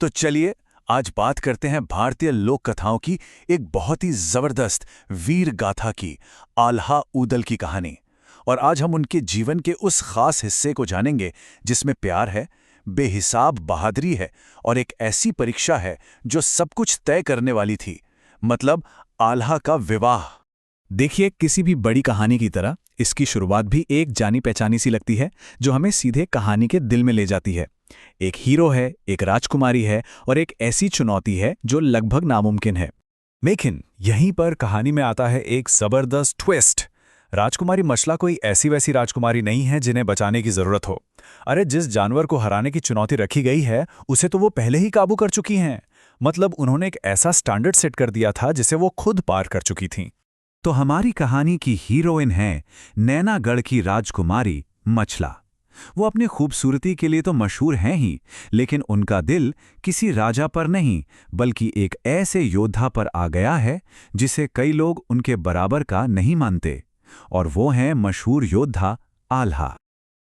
तो चलिए आज बात करते हैं भारतीय लोक कथाओं की एक बहुत ही जबरदस्त वीर गाथा की, आल्हा ऊदल की कहानी। और आज हम उनके जीवन के उस खास हिस्से को जानेंगे जिसमें प्यार है, बेहिसाब बहादुरी है और एक ऐसी परीक्षा है जो सब कुछ तय करने वाली थी, मतलब आल्हा का विवाह। देखिए, किसी भी बड़ी कहानी की तरह इसकी शुरुआत भी एक जानी पहचानी सी लगती है जो हमें सीधे कहानी के दिल में ले जाती है। एक हीरो है, एक राजकुमारी है और एक ऐसी चुनौती है जो लगभग नामुमकिन है। लेकिन यहीं पर कहानी में आता है एक जबरदस्त ट्विस्ट। राजकुमारी मचला कोई ऐसी वैसी राजकुमारी नहीं है जिन्हें बचाने की जरूरत हो। अरे, जिस जानवर को हराने की चुनौती रखी गई है उसे तो वो पहले ही काबू कर चुकी हैं। मतलब उन्होंने एक ऐसा स्टैंडर्ड सेट कर दिया था जिसे वो खुद पार कर चुकी थीं। तो हमारी कहानी की हीरोइन है नैनागढ़ की राजकुमारी मचला। वो अपनी खूबसूरती के लिए तो मशहूर हैं ही, लेकिन उनका दिल किसी राजा पर नहीं बल्कि एक ऐसे योद्धा पर आ गया है जिसे कई लोग उनके बराबर का नहीं मानते, और वो हैं मशहूर योद्धा आल्हा।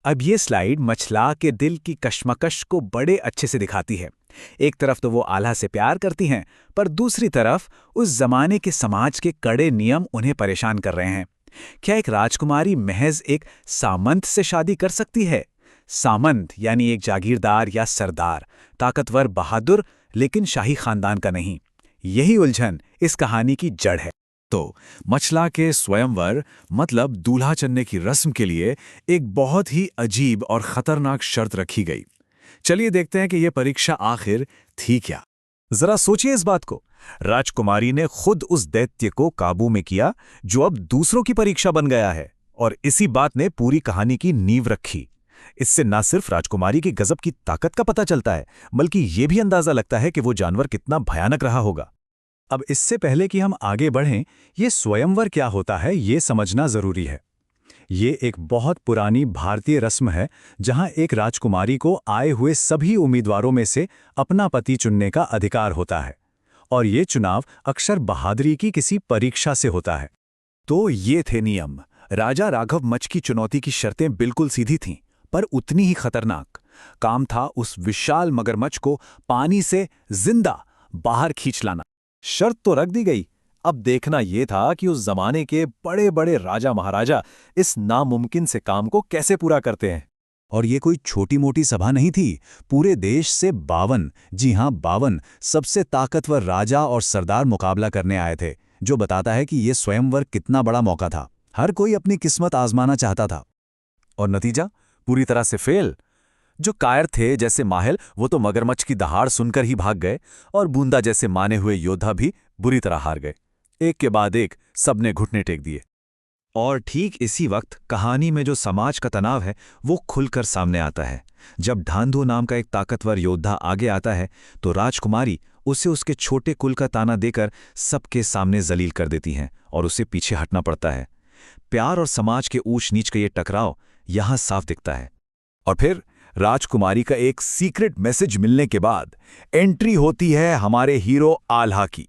अब ये स्लाइड मचला के दिल की कश्मकश को बड़े अच्छे से दिखाती है। एक तरफ तो वो आल्हा से प्यार करती हैं, पर दूसरी तरफ उस जमाने के समाज के कड़े नियम उन्हें परेशान कर रहे हैं। क्या एक राजकुमारी महज एक सामंत से शादी कर सकती है? सामंत यानी एक जागीरदार या सरदार, ताकतवर बहादुर, लेकिन शाही खानदान का नहीं। यही उलझन इस कहानी की जड़ है। तो मचला के स्वयंवर मतलब दूल्हा चनने की रस्म के लिए एक बहुत ही अजीब और खतरनाक शर्त रखी गई। चलिए देखते हैं कि यह परीक्षा आखिर थी क्या। जरा सोचिए इस बात को। राजकुमारी ने खुद उस दैत्य को काबू में किया जो अब दूसरों की परीक्षा बन गया है, और इसी बात ने पूरी कहानी की नींव रखी। इससे न सिर्फ राजकुमारी की गजब की ताकत का पता चलता है, बल्कि यह भी अंदाजा लगता है कि वो जानवर कितना भयानक रहा होगा। अब इससे पहले कि हम आगे बढ़ें, ये स्वयंवर क्या होता है ये समझना जरूरी है। ये एक बहुत पुरानी भारतीय रस्म है जहां एक राजकुमारी को आए हुए सभी उम्मीदवारों में से अपना पति चुनने का अधिकार होता है, और ये चुनाव अक्सर बहादुरी की किसी परीक्षा से होता है। तो ये थे नियम। राजा राघव मच की चुनौती की शर्तें बिल्कुल सीधी थीं, पर उतनी ही खतरनाक। काम था उस विशाल मगरमच्छ को पानी से जिंदा बाहर खींच लाना। शर्त तो रख दी गई, अब देखना यह था कि उस जमाने के बड़े बड़े राजा महाराजा इस नामुमकिन से काम को कैसे पूरा करते हैं। और ये कोई छोटी मोटी सभा नहीं थी। पूरे देश से 52, जी हां 52 सबसे ताकतवर राजा और सरदार मुकाबला करने आए थे, जो बताता है कि ये स्वयंवर कितना बड़ा मौका था। हर कोई अपनी किस्मत आजमाना चाहता था। और नतीजा पूरी तरह से फेल। जो कायर थे जैसे माहिल, वो तो मगरमच्छ की दहाड़ सुनकर ही भाग गए, और बूंदा जैसे माने हुए योद्धा भी बुरी तरह हार गए। एक के बाद एक सबने घुटने टेक दिए। और ठीक इसी वक्त कहानी में जो समाज का तनाव है वो खुलकर सामने आता है। जब ढांधू नाम का एक ताकतवर योद्धा आगे आता है तो राजकुमारी उसे उसके छोटे कुल का ताना देकर सबके सामने जलील कर देती हैं और उसे पीछे हटना पड़ता है। प्यार और समाज के ऊंच नीच का ये टकराव यहां साफ दिखता है। और फिर राजकुमारी का एक सीक्रेट मैसेज मिलने के बाद एंट्री होती है हमारे हीरो आल्हा की।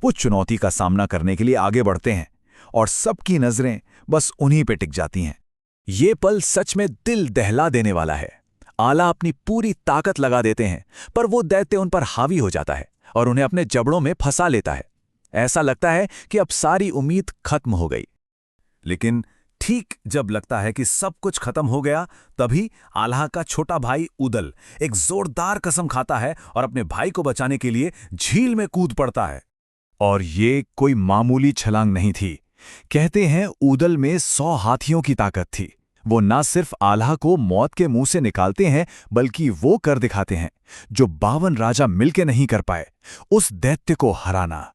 वो चुनौती का सामना करने के लिए आगे बढ़ते हैं और सबकी नजरें बस उन्हीं पे टिक जाती हैं। ये पल सच में दिल दहला देने वाला है। आल्हा अपनी पूरी ताकत लगा देते हैं, पर वो दैत्य उन पर हावी हो जाता है और उन्हें अपने जबड़ों में फंसा लेता है। ऐसा लगता है कि अब सारी उम्मीद खत्म हो गई। लेकिन ठीक जब लगता है कि सब कुछ खत्म हो गया, तभी आल्हा का छोटा भाई उदल एक जोरदार कसम खाता है और अपने भाई को बचाने के लिए झील में कूद पड़ता है। और ये कोई मामूली छलांग नहीं थी। कहते हैं उदल में 100 हाथियों की ताकत थी। वो ना सिर्फ आल्हा को मौत के मुंह से निकालते हैं, बल्कि वो कर दिखाते हैं जो 52 राजा मिलके नहीं कर पाए, उस दैत्य को हराना।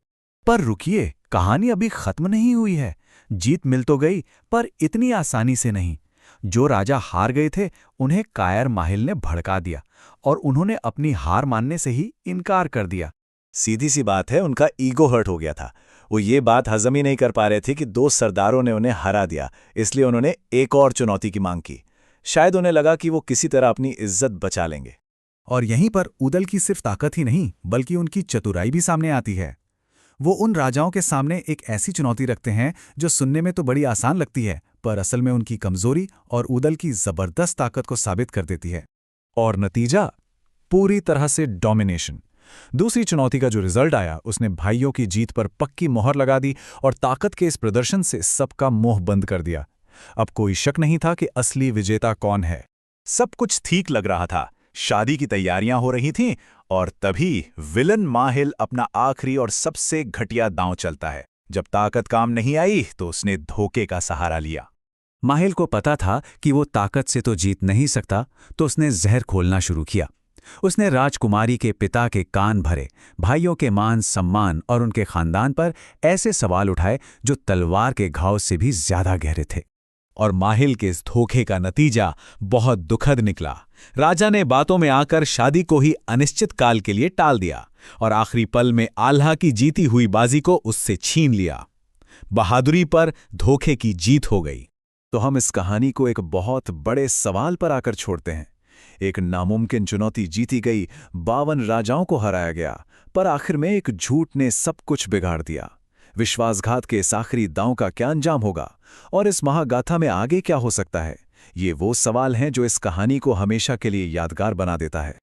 पर रुकिए, कहानी अभी खत्म नहीं हुई है। जीत मिल तो गई, पर इतनी आसानी से नहीं। जो राजा हार गए थे उन्हें कायर माहिल ने भड़का दिया और उन्होंने अपनी हार मानने से ही इनकार कर दिया। सीधी सी बात है, उनका ईगो हर्ट हो गया था। वो ये बात हजम ही नहीं कर पा रहे थे कि 2 सरदारों ने उन्हें हरा दिया, इसलिए उन्होंने एक और चुनौती की मांग की। शायद उन्हें लगा कि वो किसी तरह अपनी इज्जत बचा लेंगे। और यहीं पर उदल की सिर्फ ताकत ही नहीं, बल्कि उनकी चतुराई भी सामने आती है। वो उन राजाओं के सामने एक ऐसी चुनौती रखते हैं जो सुनने में तो बड़ी आसान लगती है, पर असल में उनकी कमजोरी और उदल की जबरदस्त ताकत को साबित कर देती है। और नतीजा पूरी तरह से डोमिनेशन। दूसरी चुनौती का जो रिजल्ट आया, उसने भाइयों की जीत पर पक्की मोहर लगा दी और ताकत के इस प्रदर्शन से सबका मुंह बंद कर दिया। अब कोई शक नहीं था कि असली विजेता कौन है। सब कुछ ठीक लग रहा था, शादी की तैयारियां हो रही थीं, और तभी विलन माहिल अपना आखिरी और सबसे घटिया दांव चलता है। जब ताकत काम नहीं आई तो उसने धोखे का सहारा लिया। माहिल को पता था कि वो ताकत से तो जीत नहीं सकता, तो उसने जहर खोलना शुरू किया। उसने राजकुमारी के पिता के कान भरे, भाइयों के मान सम्मान और उनके खानदान पर ऐसे सवाल उठाए जो तलवार के घाव से भी ज्यादा गहरे थे। और माहिल के इस धोखे का नतीजा बहुत दुखद निकला। राजा ने बातों में आकर शादी को ही अनिश्चित काल के लिए टाल दिया और आखिरी पल में आल्हा की जीती हुई बाजी को उससे छीन लिया। बहादुरी पर धोखे की जीत हो गई। तो हम इस कहानी को एक बहुत बड़े सवाल पर आकर छोड़ते हैं। एक नामुमकिन चुनौती जीती गई, 52 राजाओं को हराया गया, पर आखिर में एक झूठ ने सब कुछ बिगाड़ दिया। विश्वासघात के इस आखिरी दांव का क्या अंजाम होगा और इस महागाथा में आगे क्या हो सकता है? ये वो सवाल हैं जो इस कहानी को हमेशा के लिए यादगार बना देता है।